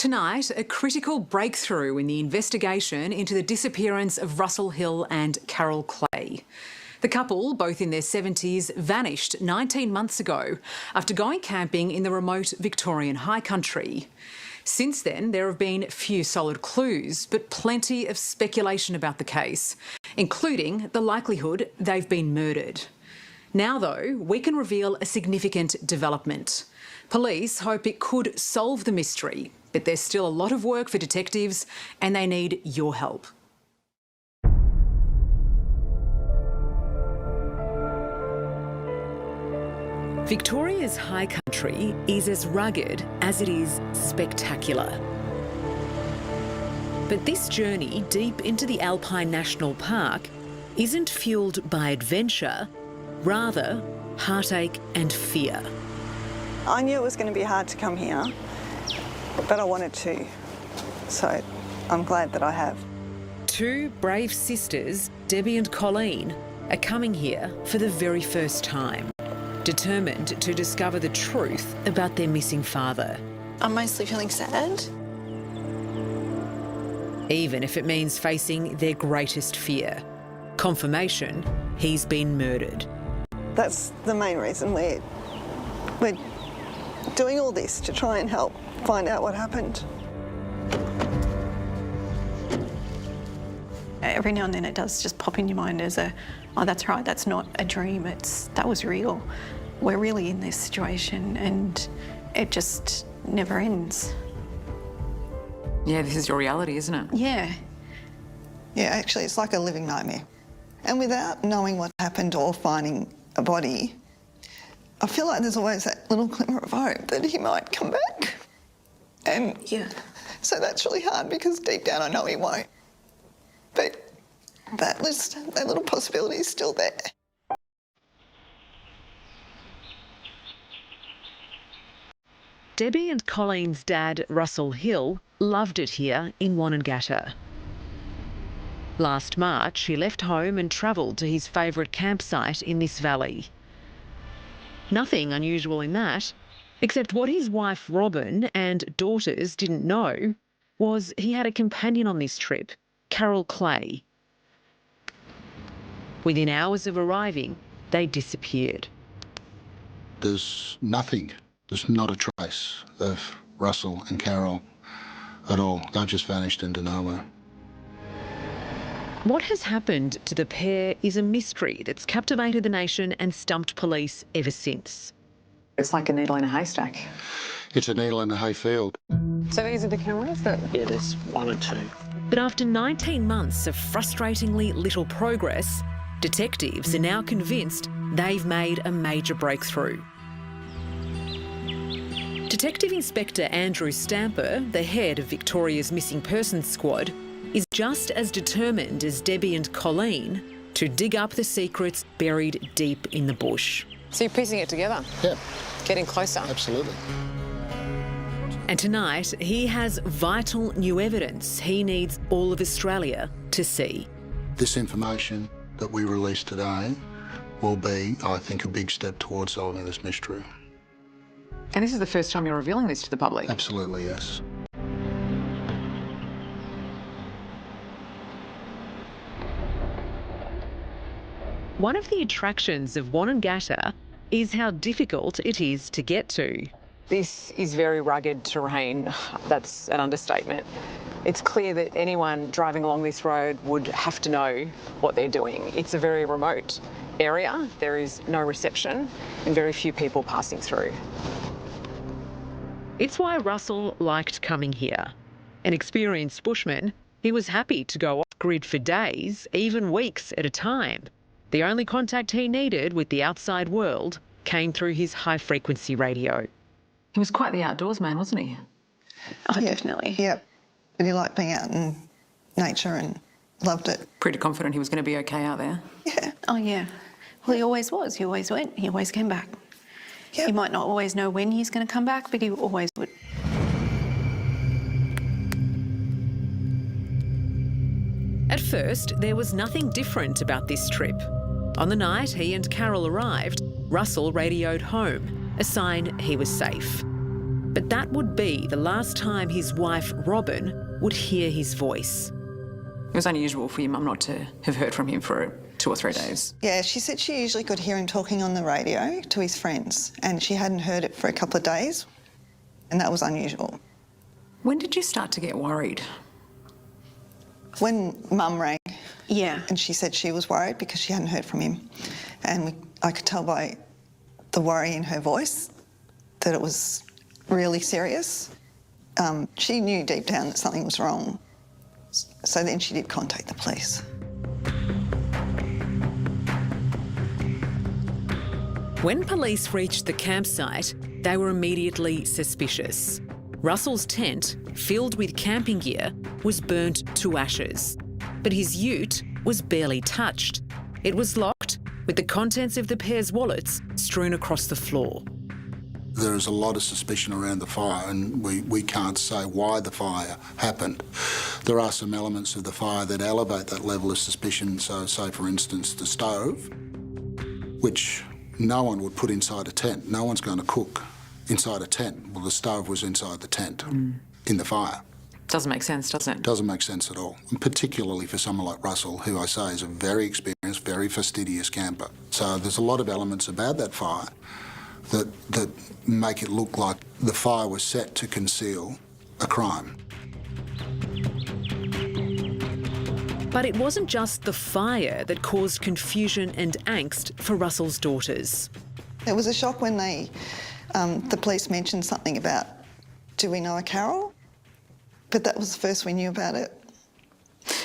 Tonight, a critical breakthrough in the investigation into the disappearance of Russell Hill and Carol Clay. The couple, both in their 70s, vanished 19 months ago after going camping in the remote Victorian high country. Since then, there have been few solid clues, but plenty of speculation about the case, including the likelihood they've been murdered. Now, though, we can reveal a significant development. Police hope it could solve the mystery, but there's still a lot of work for detectives and they need your help. Victoria's high country is as rugged as it is spectacular. But this journey deep into the Alpine National Park isn't fuelled by adventure, rather heartache and fear. I knew it was going to be hard to come here, but I wanted to, so I'm glad that I have. Two brave sisters, Debbie and Colleen, are coming here for the very first time, determined to discover the truth about their missing father. I'm mostly feeling sad. Even if it means facing their greatest fear, confirmation he's been murdered. That's the main reason we're doing all this, to try and help find out what happened. Every now and then it does just pop in your mind as oh, that's right, that's not a dream, that was real. We're really in this situation and it just never ends. Yeah, this is your reality, isn't it? Yeah. Yeah, actually, it's like a living nightmare. And without knowing what happened or finding a body, I feel like there's always that little glimmer of hope that he might come back. And yeah. So that's really hard because deep down I know he won't. But that little possibility is still there. Debbie and Colleen's dad, Russell Hill, loved it here in Wonnangatta. Last March, he left home and travelled to his favourite campsite in this valley. Nothing unusual in that, except what his wife Robin and daughters didn't know was he had a companion on this trip, Carol Clay. Within hours of arriving, they disappeared. There's nothing. There's not a trace of Russell and Carol at all. They've just vanished into nowhere. What has happened to the pair is a mystery that's captivated the nation and stumped police ever since. It's like a needle in a haystack. It's a needle in a hayfield. So these are the cameras that... Yeah, there's one or two. But after 19 months of frustratingly little progress, detectives are now convinced they've made a major breakthrough. Detective Inspector Andrew Stamper, the head of Victoria's Missing Persons Squad, is just as determined as Debbie and Colleen to dig up the secrets buried deep in the bush. So you're piecing it together? Yeah. Getting closer? Absolutely. And tonight, he has vital new evidence he needs all of Australia to see. This information that we release today will be, I think, a big step towards solving this mystery. And this is the first time you're revealing this to the public? Absolutely, yes. One of the attractions of Wonnangatta is how difficult it is to get to. This is very rugged terrain. That's an understatement. It's clear that anyone driving along this road would have to know what they're doing. It's a very remote area. There is no reception and very few people passing through. It's why Russell liked coming here. An experienced bushman, he was happy to go off-grid for days, even weeks at a time. The only contact he needed with the outside world came through his high-frequency radio. He was quite the outdoors man, wasn't he? Oh, yeah, definitely. Yeah, but he liked being out in nature and loved it. Pretty confident he was going to be okay out there? Yeah. Oh, yeah. Well, he always was. He always went. He always came back. Yep. He might not always know when he's going to come back, but he always would. At first, there was nothing different about this trip. On the night he and Carol arrived, Russell radioed home, a sign he was safe. But that would be the last time his wife, Robin, would hear his voice. It was unusual for your mum not to have heard from him for 2 or 3 days. Yeah, she said she usually could hear him talking on the radio to his friends, and she hadn't heard it for a couple of days, and that was unusual. When did you start to get worried? When Mum rang, Yeah. and she said she was worried because she hadn't heard from him, and I could tell by the worry in her voice that it was really serious. She knew deep down that something was wrong, so then she did contact the police. When police reached the campsite, they were immediately suspicious. Russell's tent, filled with camping gear, was burnt to ashes. But his ute was barely touched. It was locked, with the contents of the pair's wallets strewn across the floor. There is a lot of suspicion around the fire, and we can't say why the fire happened. There are some elements of the fire that elevate that level of suspicion. So, say, for instance, the stove, which no one would put inside a tent. No one's going to cook inside a tent. Well, the stove was inside the tent in the fire. Doesn't make sense, does it? Doesn't make sense at all, and particularly for someone like Russell, who I say is a very experienced, very fastidious camper. So there's a lot of elements about that fire that make it look like the fire was set to conceal a crime. But it wasn't just the fire that caused confusion and angst for Russell's daughters. It was a shock when the police mentioned something about, do we know a Carol? But that was the first we knew about it.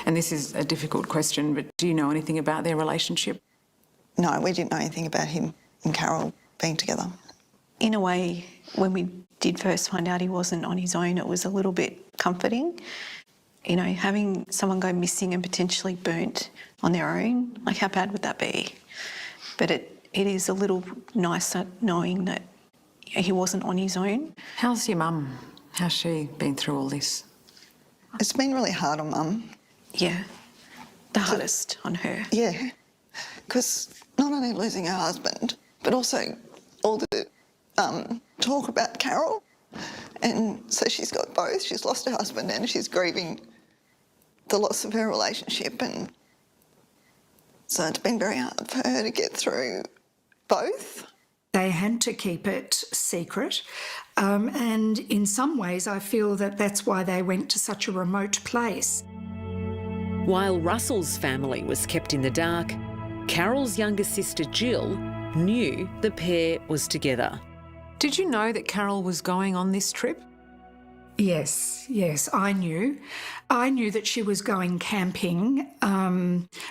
And this is a difficult question, but do you know anything about their relationship? No, we didn't know anything about him and Carol being together. In a way, when we did first find out he wasn't on his own, it was a little bit comforting. You know, having someone go missing and potentially burnt on their own, like how bad would that be? But it is a little nicer knowing that he wasn't on his own. How's your mum? How's she been through all this? It's been really hard on Mum. Yeah, the hardest on her. Yeah, because not only losing her husband, but also all the talk about Carol. And so she's got both. She's lost her husband and she's grieving the loss of her relationship. And so it's been very hard for her to get through both. They had to keep it secret, and in some ways I feel that that's why they went to such a remote place. While Russell's family was kept in the dark, Carol's younger sister Jill knew the pair was together. Did you know that Carol was going on this trip? Yes, I knew. I knew that she was going camping,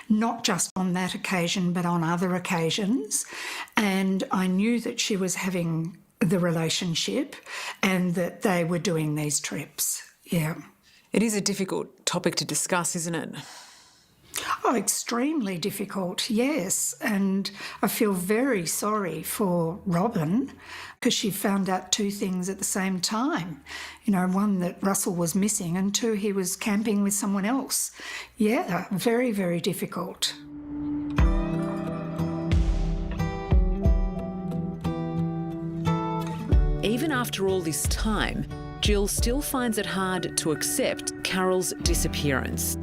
not just on that occasion, but on other occasions. And I knew that she was having the relationship and that they were doing these trips, yeah. It is a difficult topic to discuss, isn't it? Oh, extremely difficult, yes. And I feel very sorry for Robin because she found out 2 things at the same time. You know, one, that Russell was missing, and 2, he was camping with someone else. Yeah, very, very difficult. Even after all this time, Jill still finds it hard to accept Carol's disappearance.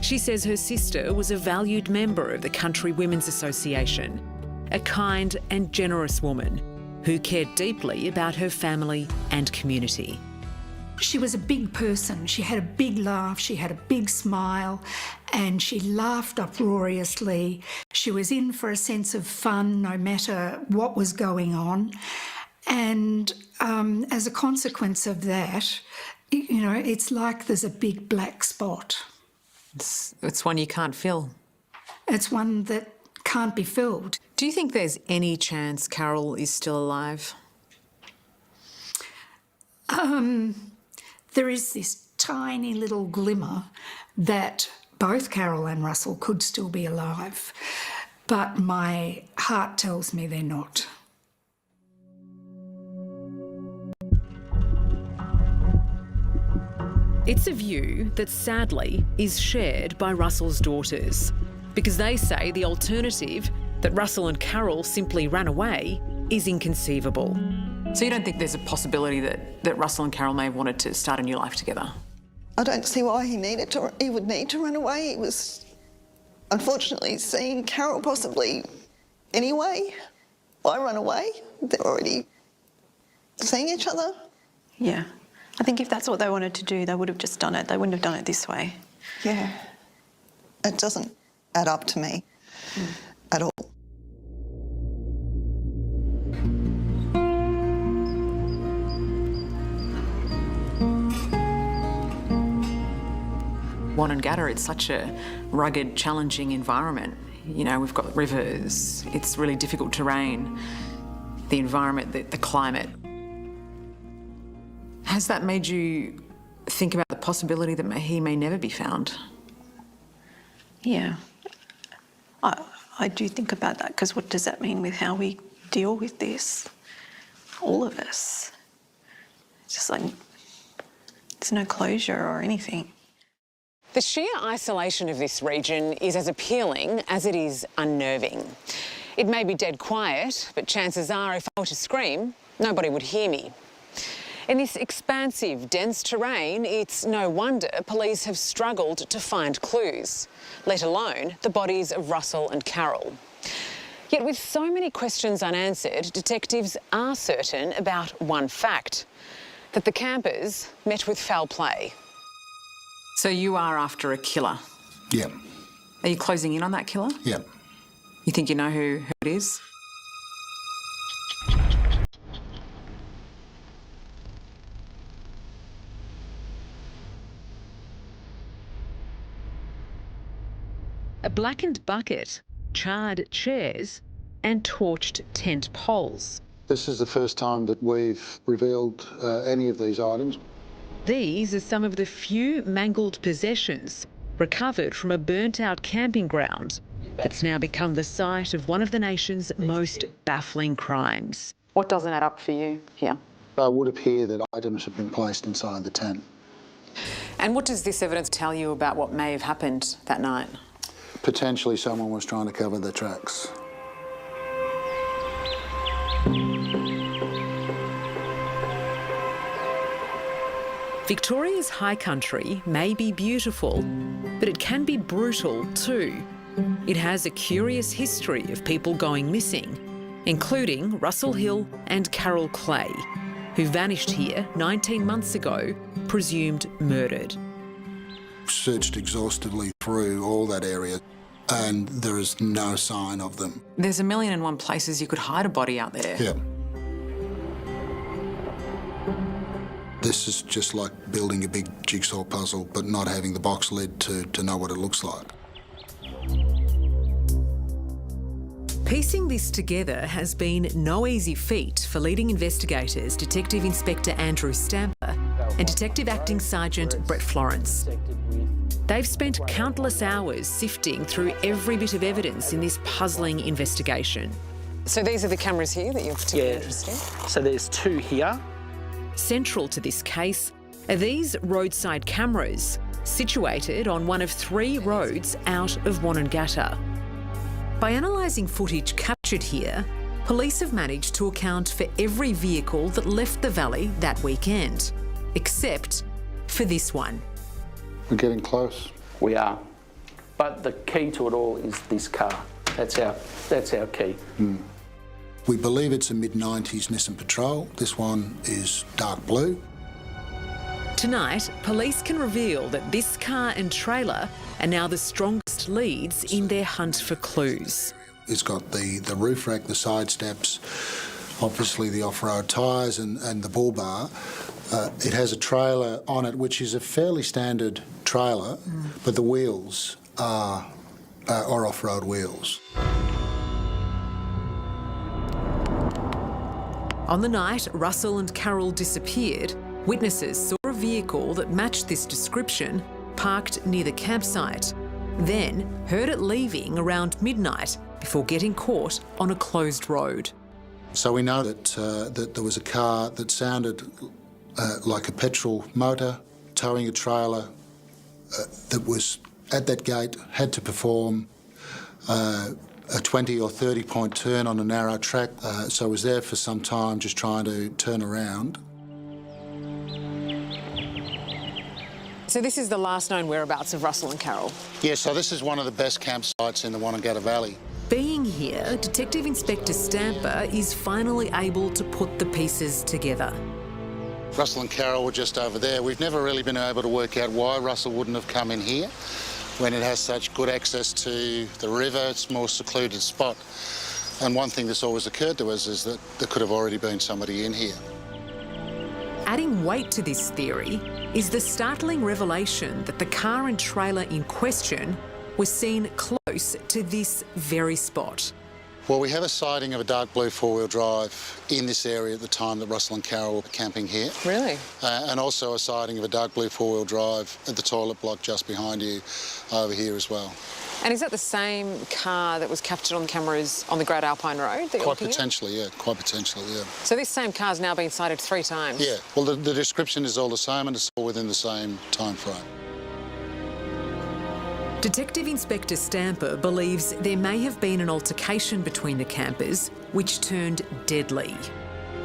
She says her sister was a valued member of the Country Women's Association, a kind and generous woman who cared deeply about her family and community. She was a big person. She had a big laugh, she had a big smile, and she laughed uproariously. She was in for a sense of fun no matter what was going on. And as a consequence of that, you know, it's like there's a big black spot. It's one you can't fill. It's one that can't be filled. Do you think there's any chance Carol is still alive? There is this tiny little glimmer that both Carol and Russell could still be alive, but my heart tells me they're not. It's a view that sadly is shared by Russell's daughters, because they say the alternative, that Russell and Carol simply ran away, is inconceivable. So you don't think there's a possibility that Russell and Carol may have wanted to start a new life together? I don't see why he would need to run away. He was unfortunately seeing Carol possibly anyway. Why run away? They're already seeing each other. Yeah. I think if that's what they wanted to do, they would have just done it. They wouldn't have done it this way. Yeah. It doesn't add up to me at all. Wonnangatta, it's such a rugged, challenging environment. You know, we've got rivers, it's really difficult terrain, the environment, the climate. Has that made you think about the possibility that he may never be found? Yeah. I do think about that, because what does that mean with how we deal with this? All of us. It's just like, there's no closure or anything. The sheer isolation of this region is as appealing as it is unnerving. It may be dead quiet, but chances are if I were to scream, nobody would hear me. In this expansive, dense terrain, it's no wonder police have struggled to find clues, let alone the bodies of Russell and Carol. Yet with so many questions unanswered, detectives are certain about one fact, that the campers met with foul play. So you are after a killer? Yeah. Are you closing in on that killer? Yeah. You think you know who it is? A blackened bucket, charred chairs and torched tent poles. This is the first time that we've revealed any of these items. These are some of the few mangled possessions recovered from a burnt-out camping ground that's now become the site of one of the nation's most baffling crimes. What doesn't add up for you here? It would appear that items have been placed inside the tent. And what does this evidence tell you about what may have happened that night? Potentially someone was trying to cover their tracks. Victoria's high country may be beautiful, but it can be brutal too. It has a curious history of people going missing, including Russell Hill and Carol Clay, who vanished here 19 months ago, presumed murdered. Searched exhaustively through all that area and there is no sign of them. There's 1,000,001 places you could hide a body out there. Yeah. This is just like building a big jigsaw puzzle but not having the box lid to know what it looks like. Piecing this together has been no easy feat for leading investigators Detective Inspector Andrew Stamper and Detective Acting Sergeant Brett Florence. They've spent countless hours sifting through every bit of evidence in this puzzling investigation. So these are the cameras here that you're particularly interested in? So there's 2 here. Central to this case are these roadside cameras, situated on one of 3 roads out of Wonnangatta. By analysing footage captured here, police have managed to account for every vehicle that left the valley that weekend, except for this one. We're getting close. We are. But the key to it all is this car. That's our key. We believe it's a mid-90s Nissan Patrol. This one is dark blue. Tonight, police can reveal that this car and trailer are now the strongest leads in their hunt for clues. It's got the roof rack, the side steps, obviously the off-road tyres and the bull bar. It has a trailer on it, which is a fairly standard trailer, but the wheels are off-road wheels. On the night Russell and Carol disappeared, witnesses saw a vehicle that matched this description parked near the campsite, then heard it leaving around midnight before getting caught on a closed road. So we know that there was a car that sounded like a petrol motor towing a trailer that was at that gate, had to perform a 20 or 30 point turn on a narrow track, so I was there for some time just trying to turn around. So this is the last known whereabouts of Russell and Carol. Yeah, so this is one of the best campsites in the Wonnangatta Valley. Being here, Detective Inspector Stamper is finally able to put the pieces together. Russell and Carol were just over there. We've never really been able to work out why Russell wouldn't have come in here when it has such good access to the river. It's a more secluded spot. And one thing that's always occurred to us is that there could have already been somebody in here. Adding weight to this theory is the startling revelation that the car and trailer in question was seen close to this very spot. Well, we have a sighting of a dark blue four-wheel drive in this area at the time that Russell and Carol were camping here. Really? And also a sighting of a dark blue four-wheel drive at the toilet block just behind you over here as well. And is that the same car that was captured on cameras on the Great Alpine Road that you're Quite looking potentially, yeah. Quite potentially, yeah. at? So this same car's now been sighted 3 times? Yeah. Well, the description is all the same and it's all within the same time frame. Detective Inspector Stamper believes there may have been an altercation between the campers which turned deadly,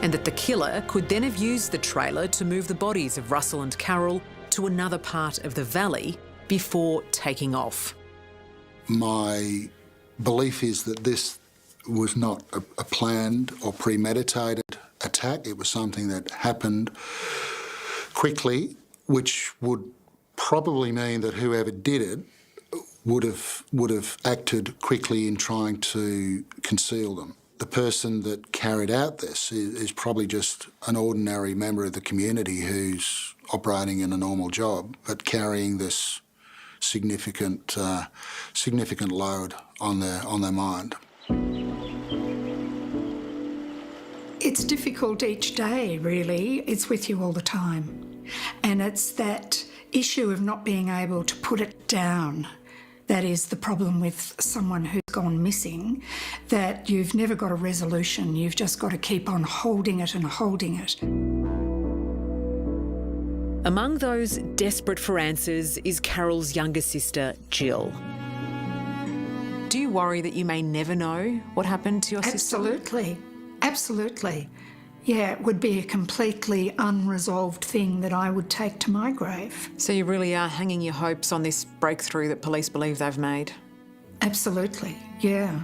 and that the killer could then have used the trailer to move the bodies of Russell and Carol to another part of the valley before taking off. My belief is that this was not a planned or premeditated attack. It was something that happened quickly, which would probably mean that whoever did it would have acted quickly in trying to conceal them. The person that carried out this is probably just an ordinary member of the community who's operating in a normal job, but carrying this significant load on their mind. It's difficult each day, really. It's with you all the time. And it's that issue of not being able to put it down that is the problem with someone who's gone missing, that you've never got a resolution. You've just got to keep on holding it and holding it. Among those desperate for answers is Carol's younger sister, Jill. Do you worry that you may never know what happened to your sister? Absolutely. Absolutely. Yeah, it would be a completely unresolved thing that I would take to my grave. So you really are hanging your hopes on this breakthrough that police believe they've made? Absolutely, yeah.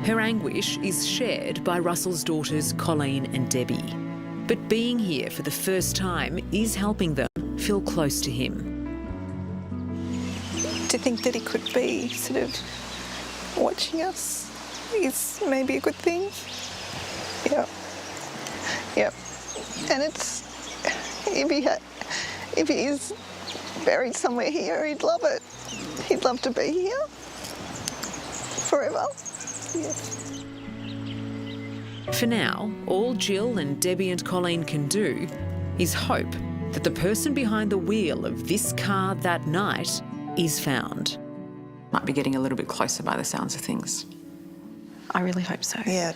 Her anguish is shared by Russell's daughters Colleen and Debbie. But being here for the first time is helping them feel close to him. To think that he could be sort of watching us is maybe a good thing. Yep. And it's, if he is buried somewhere here, he'd love it. He'd love to be here forever. Yeah. For now, all Jill and Debbie and Colleen can do is hope that the person behind the wheel of this car that night is found. Might be getting a little bit closer by the sounds of things. I really hope so. Yeah,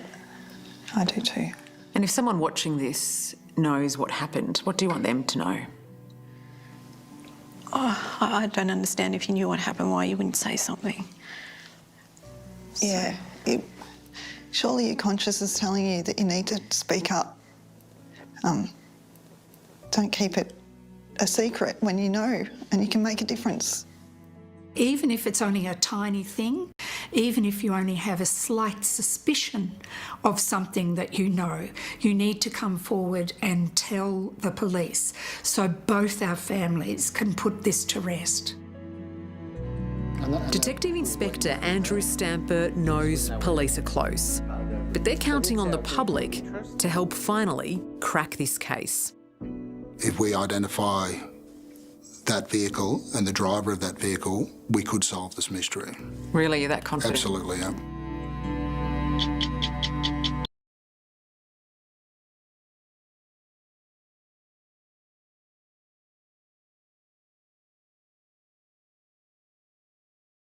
I do too. And if someone watching this knows what happened, what do you want them to know? Oh, I don't understand. If you knew what happened, why you wouldn't say something. Yeah. Surely your conscience is telling you that you need to speak up. Don't keep it a secret when you know and you can make a difference. Even if it's only a tiny thing, even if you only have a slight suspicion of something that you know, you need to come forward and tell the police so both our families can put this to rest. Detective Inspector Andrew Stamper knows police are close, but they're counting on the public to help finally crack this case. If we identify that vehicle and the driver of that vehicle, we could solve this mystery. Really, you're that confident? Absolutely, yeah.